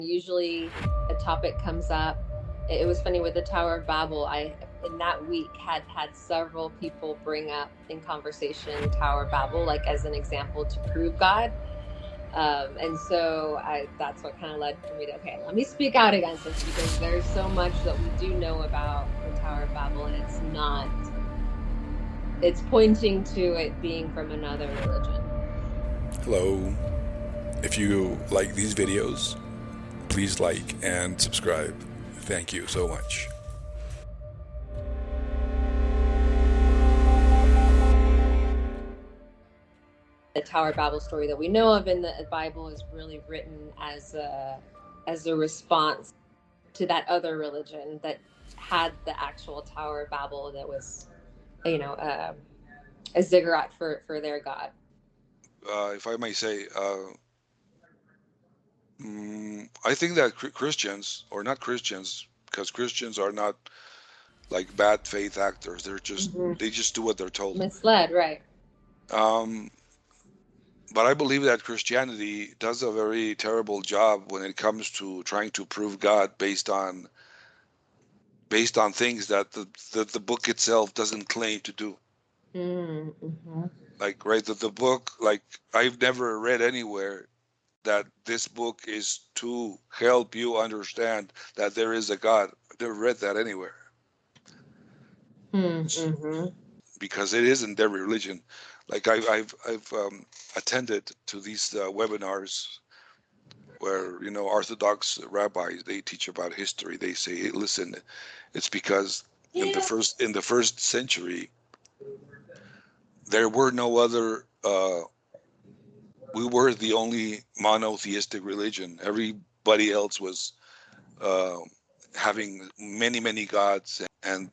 Usually a topic comes up. It was funny with the Tower of Babel. I, in that week, had several people bring up in conversation Tower of Babel, like as an example to prove God. And so that's what kind of led for me to, okay, let me speak out against this, because there's so much that we do know about the Tower of Babel, and it's pointing to it being from another religion. Hello. If you like these videos, please like and subscribe. Thank you so much. The Tower of Babel story that we know of in the Bible is really written as a response to that other religion that had the actual Tower of Babel that was, a ziggurat for their god. If I may say, I think that Christians, or not Christians, because Christians are not like bad faith actors. They're just they just do what they're told. Misled, right? But I believe that Christianity does a very terrible job when it comes to trying to prove God based on things that the book itself doesn't claim to do. Mm-hmm. Like, right, that the book, like, I've never read anywhere that this book is to help you understand that there is a God. I've never read that anywhere. Mm-hmm. Because it isn't their religion. Like, I've attended to these webinars where, Orthodox rabbis, they teach about history. They say, hey, listen, it's because in the first century there were no other. We were the only monotheistic religion. Everybody else was having many gods, and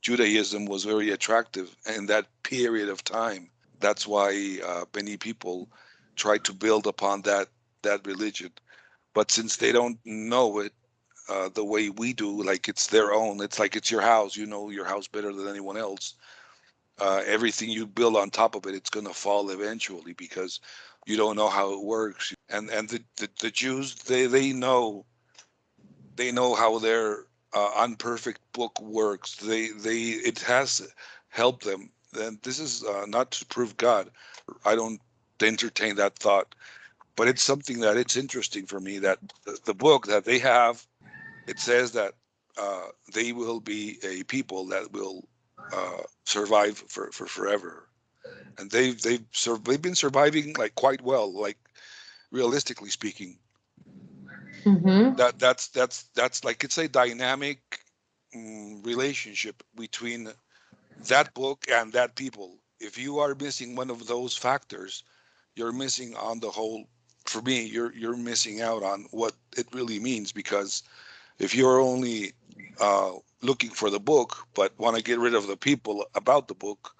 Judaism was very attractive in that period of time. That's why many people try to build upon that religion. But since they don't know it the way we do, like it's their own, it's like it's your house. You know your house better than anyone else. Everything you build on top of it, it's going to fall eventually because you don't know how it works. And the Jews, they know how their unperfect book works. It has helped them. And this is not to prove God. I don't entertain that thought, but it's something that it's interesting for me that the book that they have, it says that they will be a people that will survive for forever, and they've been surviving like quite well, like realistically speaking. Mm-hmm. That's like, it's a dynamic relationship between that book and that people. If you are missing one of those factors, you're missing on the whole. For me, you're missing out on what it really means, because if you're only looking for the book but want to get rid of the people about the book,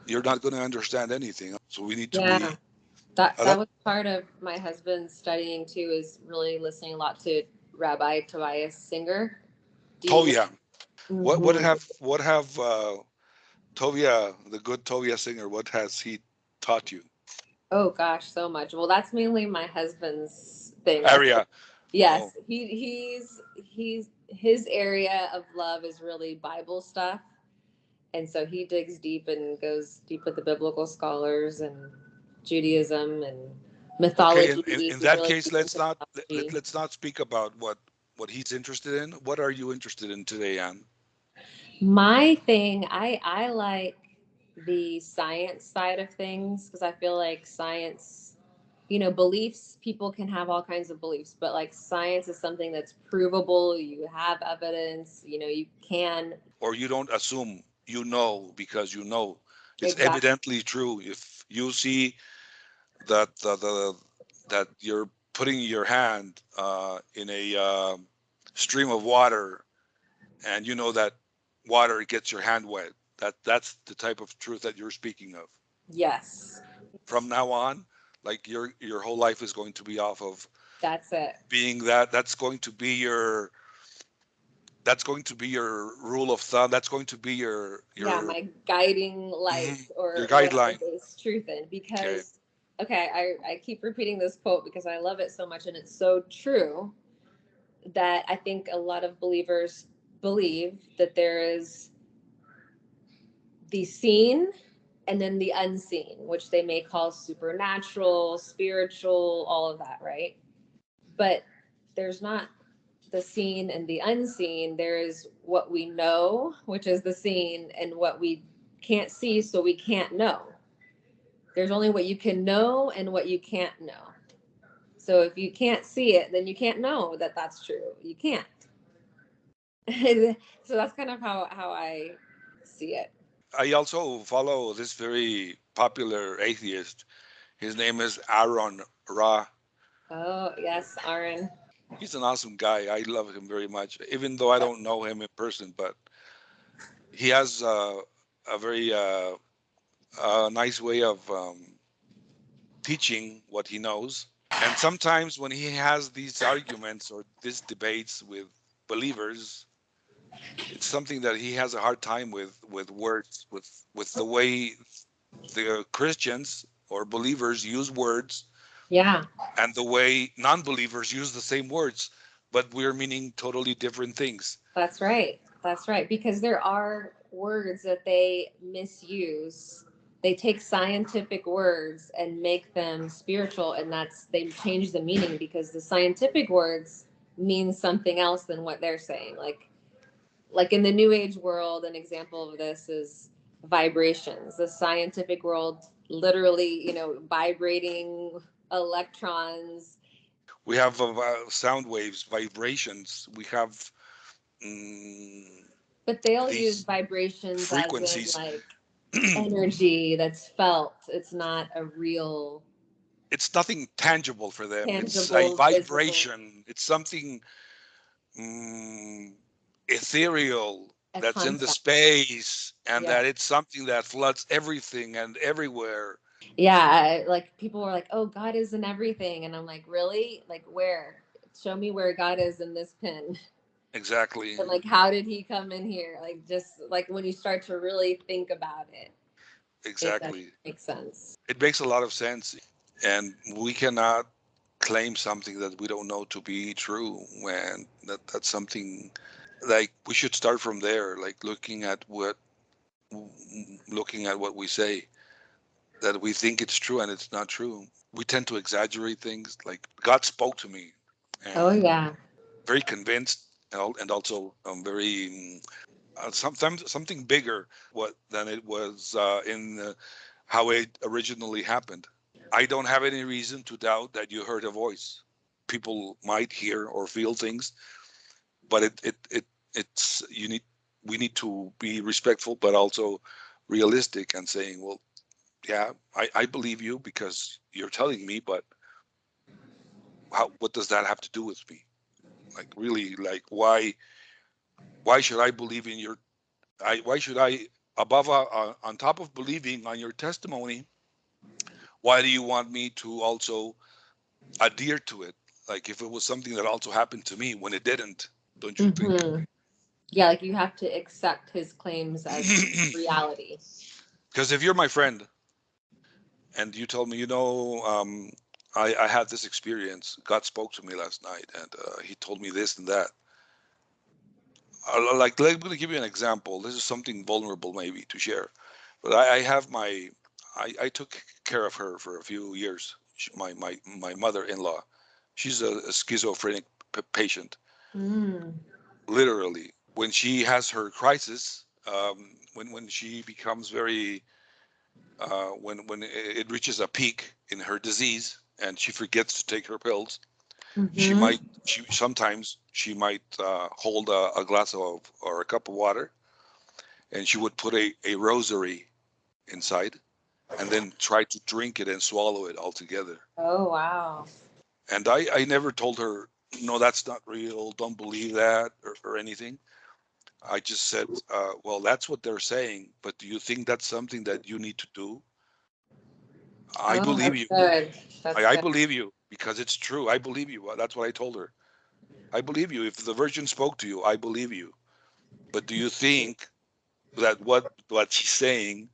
you're not going to understand anything. So we need to be that was part of my husband's studying too, is really listening a lot to Rabbi Tobias Singer. Tovia. What Mm-hmm. have Tovia, the good Tovia Singer, what has he taught you? Oh gosh, so much. Well, that's mainly my husband's thing. Area. Yes, Oh, he's his area of love is really Bible stuff, and so he digs deep and goes deep with the biblical scholars and Judaism and okay. mythology. In He's that really case, deep into mythology. let's not speak about what he's interested in. What are you interested in today, Anne? My thing, I like the science side of things, because I feel like science, beliefs, people can have all kinds of beliefs, but like science is something that's provable. You have evidence, you can. Or you don't assume, because it's Exactly. evidently true. If you see that that you're putting your hand in a stream of water, and you know that water gets your hand wet, that's the type of truth that you're speaking of. Yes. From now on, like, your whole life is going to be off of That's it. being that. That's going to be your rule of thumb. That's going to be Yeah, my guiding light, mhm, your or what I guideline. base truth in, Okay. because Okay, I keep repeating this quote because I love it so much and it's so true that I think a lot of believers believe that there is the seen and then the unseen, which they may call supernatural, spiritual, all of that, right? But there's not the seen and the unseen. There is what we know, which is the seen, and what we can't see, so we can't know. There's only what you can know and what you can't know. So if you can't see it, then you can't know that that's true. You can't. So that's kind of how I see it. I also follow this very popular atheist. His name is Aaron Ra. Oh, yes, Aaron. He's an awesome guy. I love him very much, even though I don't know him in person. But he has a very nice way of teaching what he knows. And sometimes when he has these arguments or these debates with believers, it's something that he has a hard time with words, with the way the Christians or believers use words, Yeah, and the way non-believers use the same words, but we're meaning totally different things. that's right. That's right. Because there are words that they misuse. They take scientific words and make them spiritual, and that's they change the meaning because the scientific words mean something else than what they're saying. Like in the new age world, an example of this is vibrations. The scientific world literally, vibrating electrons. We have sound waves, vibrations. We have mm, But they'll use these vibrations as in frequencies. like energy that's felt. It's not a real, It's nothing tangible for them. It's a tangible, visible, vibration. It's something mm, ethereal a that's in the concept. space, and Yeah. that it's something that floods everything and everywhere. Yeah. Like people are like, oh, God is in everything. And I'm like, really? Like, where? Show me where God is in this pin. Exactly. And like, how did he come in here? Like, just like when you start to really think about it, it does Exactly. make sense. It makes a lot of sense. And we cannot claim something that we don't know to be true when that's something like we should start from there, like looking at what we say, that we think it's true and it's not true. We tend to exaggerate things. Like God spoke to me, Oh, and yeah. very convinced, and also very sometimes something bigger what than it was in how it originally happened. I don't have any reason to doubt that you heard a voice. People might hear or feel things, but it's you need we need to be respectful, but also realistic and saying, well, yeah, I believe you because you're telling me, but what does that have to do with me? Like really, like why should I believe in your why should I above on top of believing on your testimony, why do you want me to also adhere to it? Like if it was something that also happened to me when it didn't, don't you think? Hmm. Yeah. Like you have to accept his claims as reality. Because if you're my friend and you told me, I had this experience, God spoke to me last night, and he told me this and that. Like, let me give you an example. This is something vulnerable, maybe, to share. But I have I took care of her for a few years. My mother-in-law, she's a schizophrenic patient, Mm. literally. When she has her crisis, when she becomes very, when it reaches a peak in her disease, and she forgets to take her pills, Hmm. she sometimes she might hold a glass of or a cup of water, and she would put a rosary inside, and then try to drink it and swallow it altogether. Oh, wow. And I never told her, no, that's not real, don't believe that, or anything. I just said, well, that's what they're saying, but do you think that's something that you need to do? I Oh, believe that's you. good. That's I good. believe you because it's true. I believe you. That's what I told her. I believe you. If the Virgin spoke to you, I believe you. But do you think that what she's saying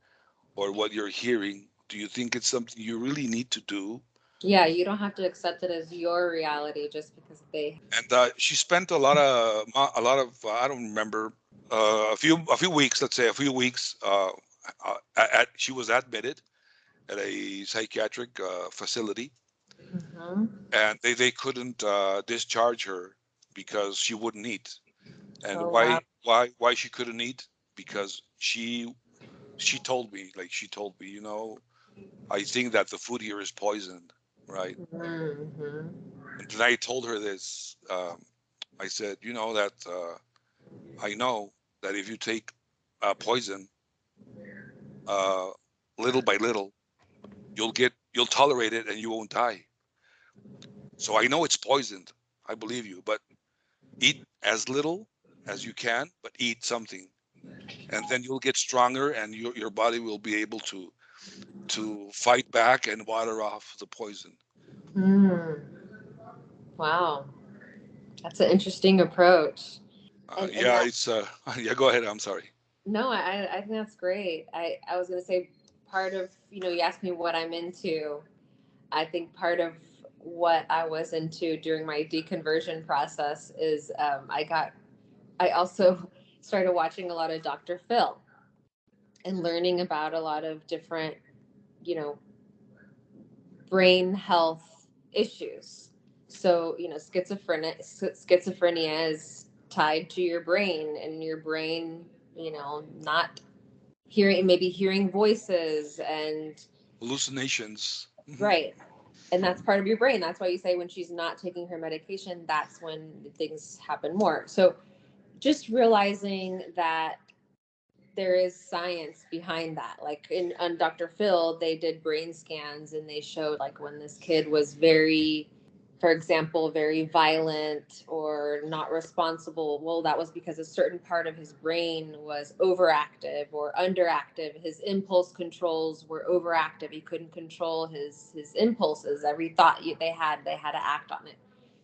or what you're hearing Do you think it's something you really need to do? Yeah, you don't have to accept it as your reality just because they. And she spent a lot of I don't remember, a few weeks, let's say a few weeks. She was admitted at a psychiatric facility, Mhm. and they couldn't discharge her because she wouldn't eat. And Oh wow. why she couldn't eat? Because she told me, you know, I think that the food here is poisoned, right? Hmm. And then I told her this. I said, you know that I know that if you take poison, uh, little by little, you'll tolerate it and you won't die. So I know it's poisoned. I believe you, but eat as little as you can, but eat something, and then you'll get stronger, and your body will be able to fight back and water off the poison. Mm. Wow, that's an interesting approach. And Yeah, that it's yeah. Go ahead. I'm sorry. no, I think that's great. I was gonna say part of, you asked me what I'm into. I think part of what I was into during my deconversion process is I also started watching a lot of Dr. Phil and learning about a lot of different, you know, brain health issues. So, schizophrenia is tied to your brain, and your brain, not maybe hearing voices and Hallucinations. Hmm. right. And that's part of your brain. That's why you say when she's not taking her medication, that's when things happen more. So just realizing that there is science behind that. Like on Dr. Phil, they did brain scans and they showed like when this kid was very, for example, very violent or not responsible. Well, that was because a certain part of his brain was overactive or underactive. His impulse controls were overactive. He couldn't control his impulses. Every thought they had to act on it.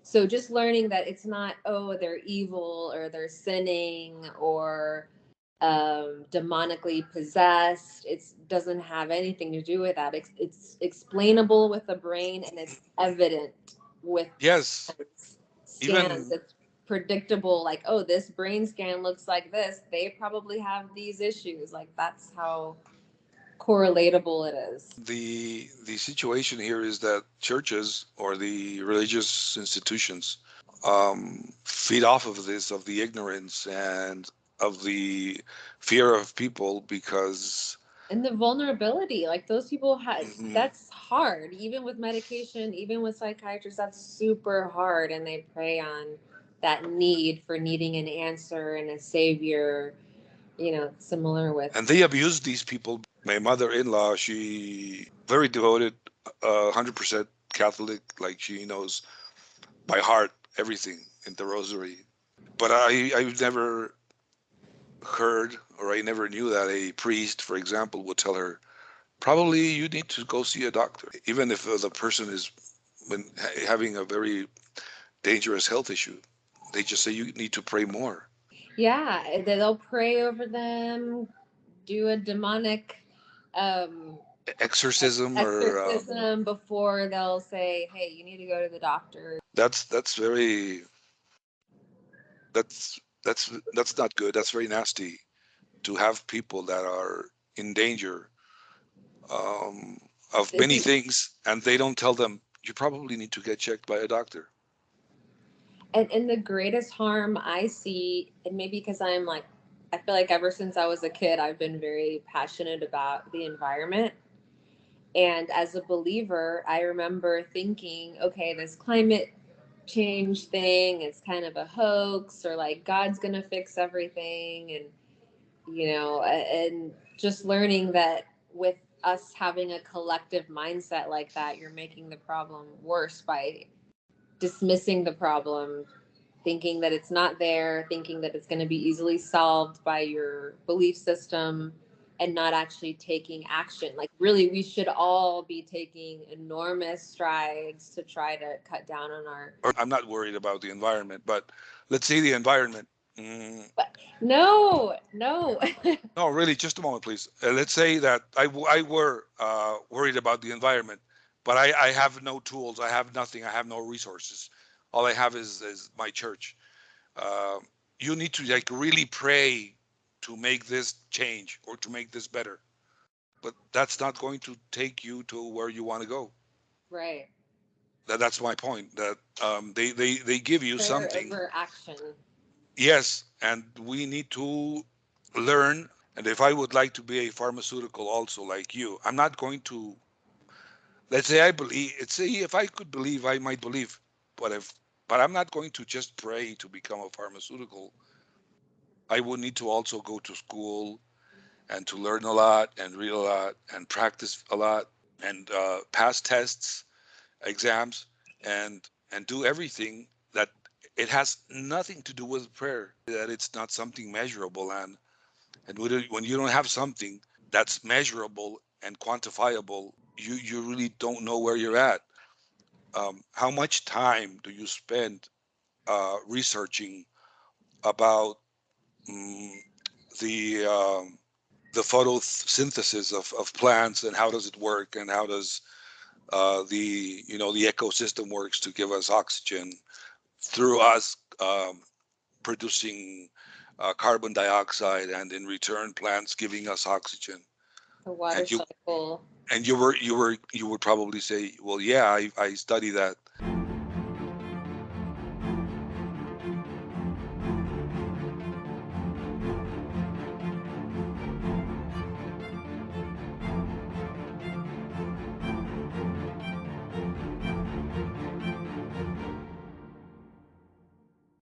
So just learning that it's not, oh, they're evil or they're sinning or demonically possessed. It doesn't have anything to do with that. It's explainable with the brain, and it's evident with Yes, scans. even It's predictable. Like, oh, this brain scan looks like this. They probably have these issues. Like that's how correlatable it is. the situation here is that churches or the religious institutions feed off of this, of the ignorance and of the fear of people, because And the vulnerability, like those people had, mhm, that's hard. Even with medication, even with psychiatrists, that's super hard. And they prey on that need for needing an answer and a savior, similar with. and they abuse these people. My mother-in-law, she very devoted, 100% Catholic, like she knows by heart everything in the rosary. But I've never heard, or I never knew that a priest, for example, would tell her, probably you need to go see a doctor, even if the person is having a very dangerous health issue. They just say you need to pray more. Yeah, they'll pray over them, do a demonic um, Exorcism, or exorcism before they'll say, hey, you need to go to the doctor. that's very that's not good. That's very nasty to have people that are in danger, um, of This many is, things, and they don't tell them you probably need to get checked by a doctor. and the greatest harm I see, and maybe because I'm like, I feel like ever since I was a kid, I've been very passionate about the environment. And as a believer, I remember thinking, okay, this climate change thing is kind of a hoax, or like God's going to fix everything. And just learning that with us having a collective mindset like that, you're making the problem worse by dismissing the problem, thinking that it's not there, thinking that it's going to be easily solved by your belief system, and not actually taking action. Like, really, we should all be taking enormous strides to try to cut down on our. Or I'm not worried about the environment, but let's say the environment. Mm, No. no, really, just a moment, please. Let's say that I were worried about the environment, but I have no tools. I have nothing. I have no resources. All I have is my church. Uh, you need to like really pray to make this change or to make this better. But that's not going to take you to where you want to go. Right. That's my point. That they give you Prayer something. over action. Yes, and we need to learn. And if I would like to be a pharmaceutical also like you, I'm not going to, let's say I believe, let's say if I could believe, I might believe. But I'm not going to just pray to become a pharmaceutical. I would need to also go to school and to learn a lot and read a lot and practice a lot and pass tests, exams, and do everything that it has nothing to do with prayer. That it's not something measurable, and when you don't have something that's measurable and quantifiable, you really don't know where you're at. How much time do you spend researching about mm, the the photosynthesis of plants, and how does it work, and how does the ecosystem works to give us oxygen through us producing carbon dioxide, and in return plants giving us oxygen. The water And cycle. you would probably say, well, yeah, I study that.